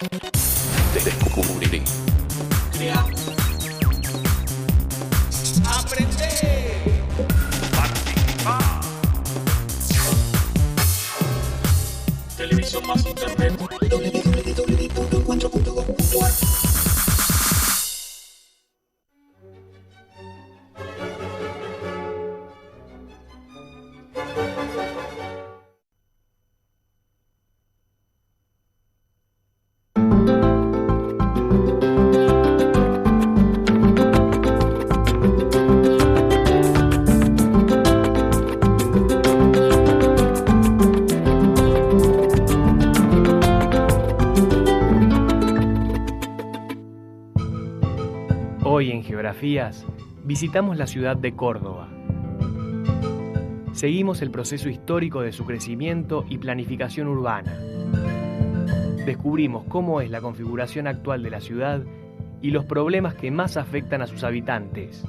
Descubrí. Crea. Aprender. Participar. Televisión más internet. www.encuentro.com.ar. Hoy en Geografías visitamos la ciudad de Córdoba. Seguimos el proceso histórico de su crecimiento y planificación urbana. Descubrimos cómo es la configuración actual de la ciudad y los problemas que más afectan a sus habitantes.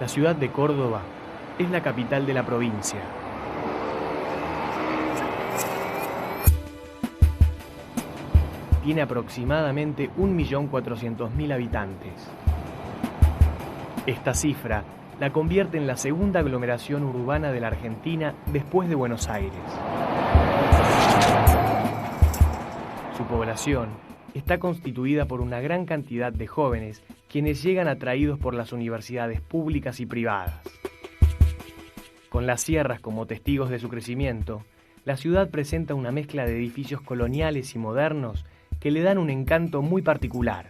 La ciudad de Córdoba es la capital de la provincia. Tiene aproximadamente 1.400.000 habitantes. Esta cifra la convierte en la segunda aglomeración urbana de la Argentina después de Buenos Aires. Su población está constituida por una gran cantidad de jóvenes quienes llegan atraídos por las universidades públicas y privadas. Con las sierras como testigos de su crecimiento, la ciudad presenta una mezcla de edificios coloniales y modernos que le dan un encanto muy particular.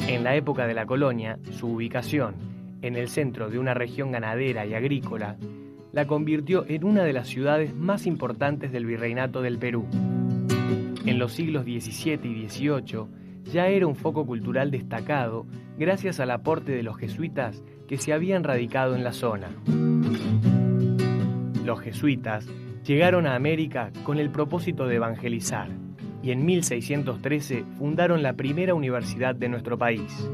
En la época de la colonia, su ubicación, en el centro de una región ganadera y agrícola, la convirtió en una de las ciudades más importantes del Virreinato del Perú. En los siglos XVII y XVIII ya era un foco cultural destacado gracias al aporte de los jesuitas que se habían radicado en la zona. Los jesuitas llegaron a América con el propósito de evangelizar y en 1613 fundaron la primera universidad de nuestro país.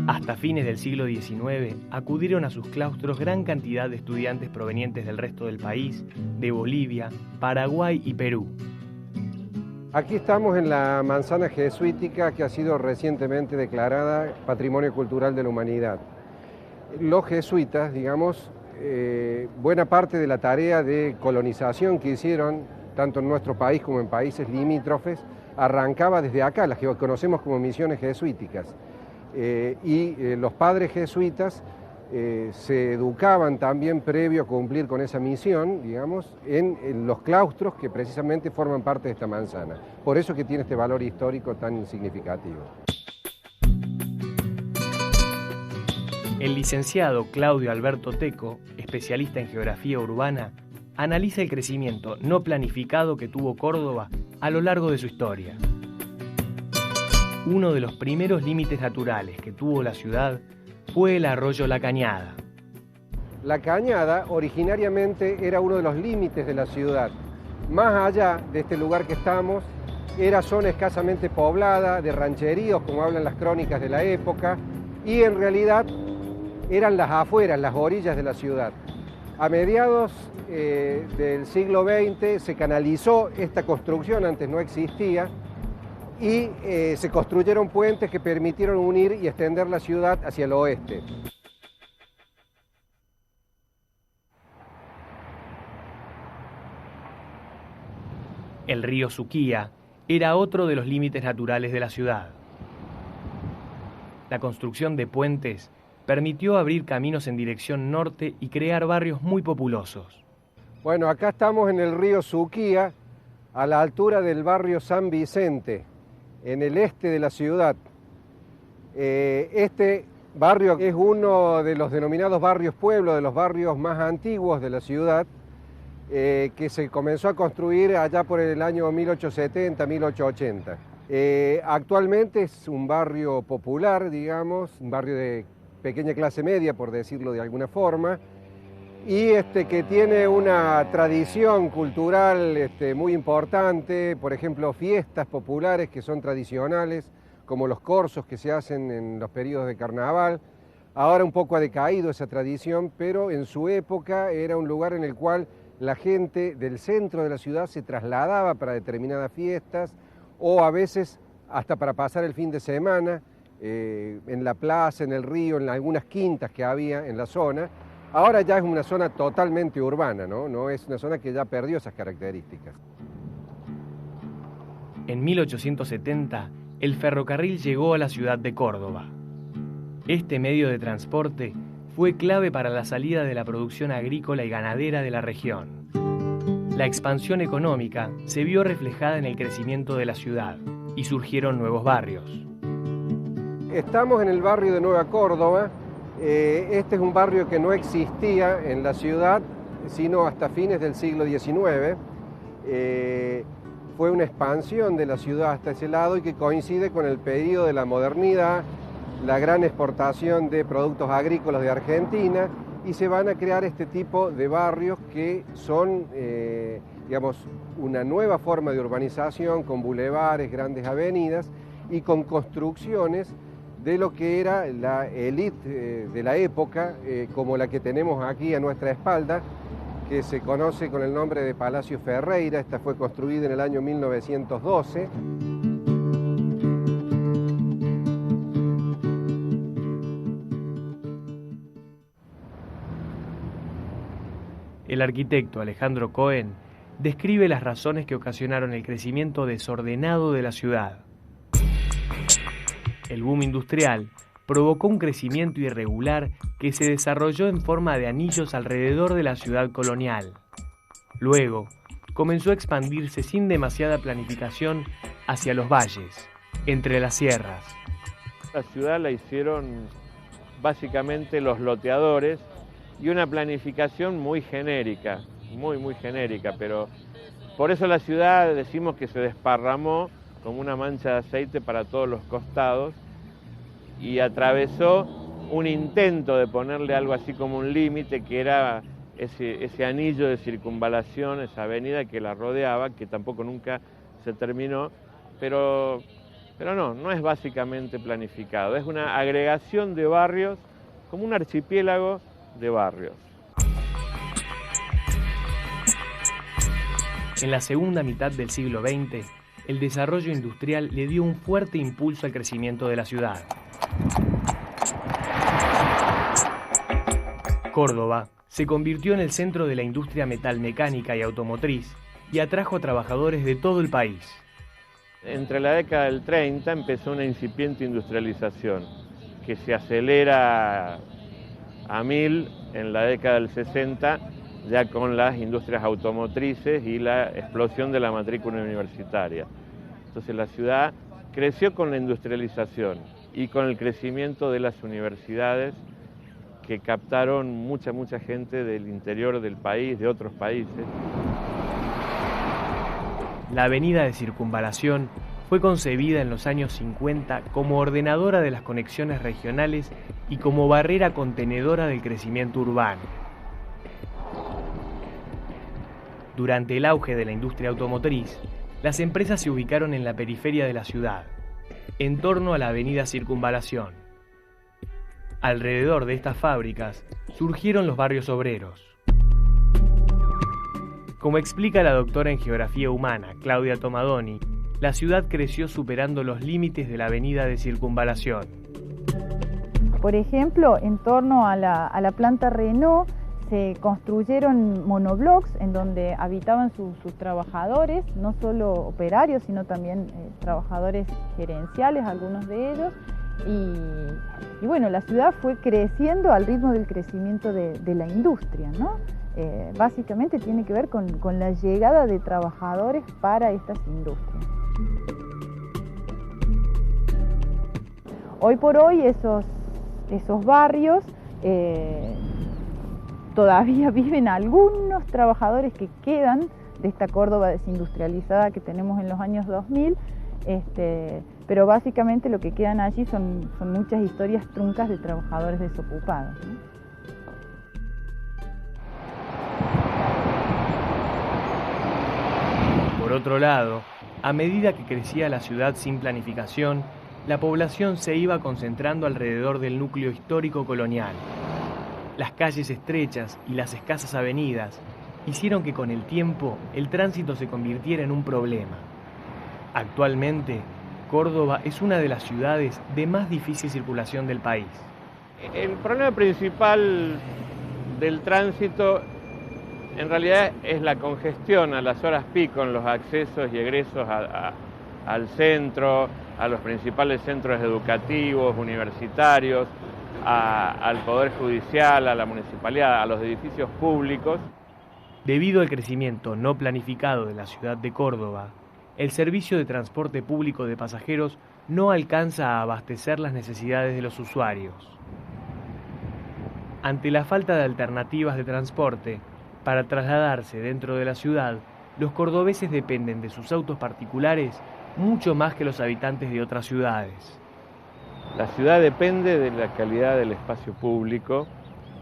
Hasta fines del siglo XIX acudieron a sus claustros gran cantidad de estudiantes provenientes del resto del país, de Bolivia, Paraguay y Perú. Aquí estamos en la manzana jesuítica que ha sido recientemente declarada Patrimonio Cultural de la Humanidad. Los jesuitas, digamos, buena parte de la tarea de colonización que hicieron, tanto en nuestro país como en países limítrofes, arrancaba desde acá, las que conocemos como misiones jesuíticas. Los padres jesuitas se educaban también previo a cumplir con esa misión, digamos, en los claustros que precisamente forman parte de esta manzana. Por eso que tiene este valor histórico tan significativo. El licenciado Claudio Alberto Teco, especialista en geografía urbana, analiza el crecimiento no planificado que tuvo Córdoba a lo largo de su historia. Uno de los primeros límites naturales que tuvo la ciudad fue el arroyo La Cañada. La Cañada originariamente era uno de los límites de la ciudad. Más allá de este lugar que estamos, era zona escasamente poblada, de rancheríos, como hablan las crónicas de la época, y en realidad eran las afueras, las orillas de la ciudad. A mediados del siglo XX se canalizó esta construcción, antes no existía, y se construyeron puentes que permitieron unir y extender la ciudad hacia el oeste. El río Suquía era otro de los límites naturales de la ciudad. La construcción de puentes permitió abrir caminos en dirección norte y crear barrios muy populosos. Bueno, acá estamos en el río Suquía, a la altura del barrio San Vicente, en el este de la ciudad. Este barrio es uno de los denominados barrios pueblo, de los barrios más antiguos de la ciudad, que se comenzó a construir allá por el año 1870, 1880. Actualmente es un barrio popular, digamos, un barrio de pequeña clase media, por decirlo de alguna forma, y que tiene una tradición cultural muy importante, por ejemplo, fiestas populares que son tradicionales, como los corsos que se hacen en los periodos de carnaval. Ahora un poco ha decaído esa tradición, pero en su época era un lugar en el cual la gente del centro de la ciudad se trasladaba para determinadas fiestas o a veces hasta para pasar el fin de semana en la plaza, en el río, en algunas quintas que había en la zona. Ahora ya es una zona totalmente urbana, ¿no? Es una zona que ya perdió esas características. En 1870, el ferrocarril llegó a la ciudad de Córdoba. Este medio de transporte fue clave para la salida de la producción agrícola y ganadera de la región. La expansión económica se vio reflejada en el crecimiento de la ciudad y surgieron nuevos barrios. Estamos en el barrio de Nueva Córdoba. Este es un barrio que no existía en la ciudad, sino hasta fines del siglo XIX. Fue una expansión de la ciudad hasta ese lado y que coincide con el periodo de la modernidad, la gran exportación de productos agrícolas de Argentina, y se van a crear este tipo de barrios que son, digamos, una nueva forma de urbanización con bulevares, grandes avenidas y con construcciones de lo que era la élite de la época, como la que tenemos aquí a nuestra espalda, que se conoce con el nombre de Palacio Ferreira. Esta fue construida en el año 1912. El arquitecto Alejandro Cohen describe las razones que ocasionaron el crecimiento desordenado de la ciudad. El boom industrial provocó un crecimiento irregular que se desarrolló en forma de anillos alrededor de la ciudad colonial. Luego, comenzó a expandirse sin demasiada planificación hacia los valles, entre las sierras. La ciudad la hicieron básicamente los loteadores y una planificación muy genérica, muy genérica, pero por eso la ciudad decimos que se desparramó como una mancha de aceite para todos los costados y atravesó un intento de ponerle algo así como un límite, que era ese anillo de circunvalación, esa avenida que la rodeaba, que tampoco nunca se terminó, pero no es básicamente planificado, es una agregación de barrios, como un archipiélago de barrios. En la segunda mitad del siglo XX, el desarrollo industrial le dio un fuerte impulso al crecimiento de la ciudad. Córdoba se convirtió en el centro de la industria metalmecánica y automotriz y atrajo a trabajadores de todo el país. Entre la década del 30 empezó una incipiente industrialización que se acelera a 1000 en la década del 60, ya con las industrias automotrices y la explosión de la matrícula universitaria. Entonces la ciudad creció con la industrialización y con el crecimiento de las universidades que captaron mucha gente del interior del país, de otros países. La avenida de Circunvalación fue concebida en los años 50 como ordenadora de las conexiones regionales y como barrera contenedora del crecimiento urbano. Durante el auge de la industria automotriz, las empresas se ubicaron en la periferia de la ciudad, en torno a la avenida Circunvalación. Alrededor de estas fábricas surgieron los barrios obreros. Como explica la doctora en Geografía Humana, Claudia Tomadoni, la ciudad creció superando los límites de la avenida de Circunvalación. Por ejemplo, en torno a la planta Renault se construyeron monoblocks en donde habitaban sus trabajadores, no solo operarios, sino también trabajadores gerenciales, algunos de ellos. Y bueno, la ciudad fue creciendo al ritmo del crecimiento de la industria, ¿no? Básicamente tiene que ver con la llegada de trabajadores para estas industrias. Hoy por hoy esos barrios todavía viven algunos trabajadores que quedan de esta Córdoba desindustrializada que tenemos en los años 2000, pero básicamente lo que quedan allí son muchas historias truncas de trabajadores desocupados, ¿no? Por otro lado, a medida que crecía la ciudad sin planificación, la población se iba concentrando alrededor del núcleo histórico colonial. Las calles estrechas y las escasas avenidas hicieron que con el tiempo el tránsito se convirtiera en un problema. Actualmente, Córdoba es una de las ciudades de más difícil circulación del país. El problema principal del tránsito en realidad es la congestión a las horas pico en los accesos y egresos al centro, a los principales centros educativos, universitarios, al Poder Judicial, a la municipalidad, a los edificios públicos. Debido al crecimiento no planificado de la ciudad de Córdoba, el servicio de transporte público de pasajeros no alcanza a abastecer las necesidades de los usuarios. Ante la falta de alternativas de transporte, para trasladarse dentro de la ciudad, los cordobeses dependen de sus autos particulares mucho más que los habitantes de otras ciudades. La ciudad depende de la calidad del espacio público,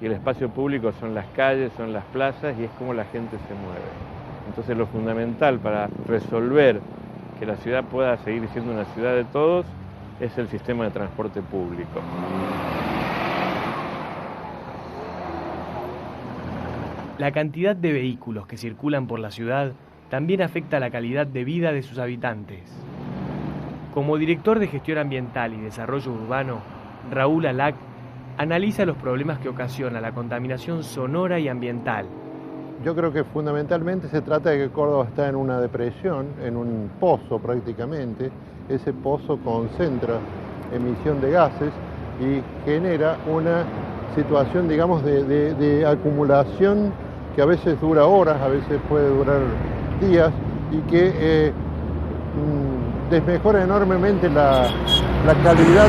y el espacio público son las calles, son las plazas y es como la gente se mueve. Entonces lo fundamental para resolver que la ciudad pueda seguir siendo una ciudad de todos es el sistema de transporte público. La cantidad de vehículos que circulan por la ciudad también afecta la calidad de vida de sus habitantes. Como director de Gestión Ambiental y Desarrollo Urbano, Raúl Alac analiza los problemas que ocasiona la contaminación sonora y ambiental. Yo creo que fundamentalmente se trata de que Córdoba está en una depresión, en un pozo prácticamente. Ese pozo concentra emisión de gases y genera una situación, digamos, de acumulación que a veces dura horas, a veces puede durar días y que desmejora enormemente la calidad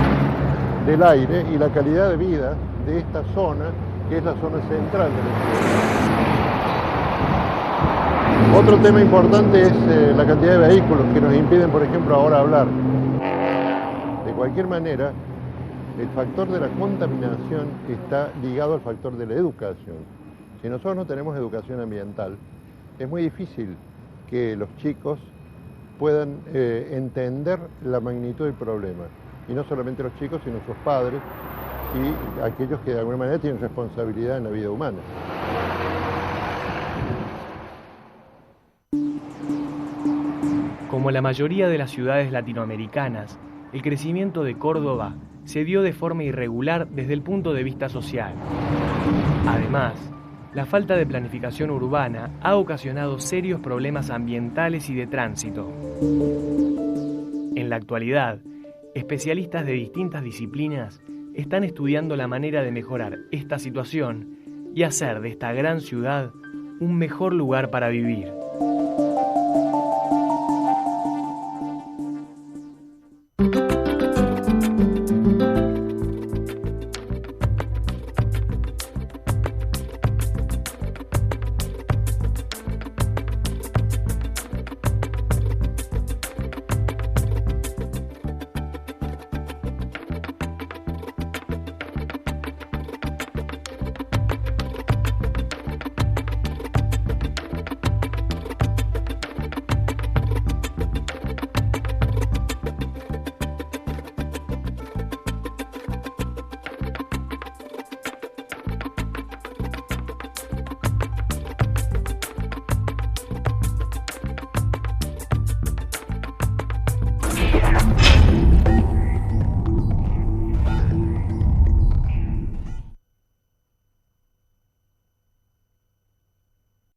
del aire y la calidad de vida de esta zona, que es la zona central de la ciudad. Otro tema importante es la cantidad de vehículos que nos impiden, por ejemplo, ahora hablar. De cualquier manera, el factor de la contaminación está ligado al factor de la educación. Si nosotros no tenemos educación ambiental, es muy difícil que los chicos puedan entender la magnitud del problema. Y no solamente los chicos, sino sus padres y aquellos que de alguna manera tienen responsabilidad en la vida humana. Como la mayoría de las ciudades latinoamericanas, el crecimiento de Córdoba se dio de forma irregular desde el punto de vista social. Además, la falta de planificación urbana ha ocasionado serios problemas ambientales y de tránsito. En la actualidad, especialistas de distintas disciplinas están estudiando la manera de mejorar esta situación y hacer de esta gran ciudad un mejor lugar para vivir.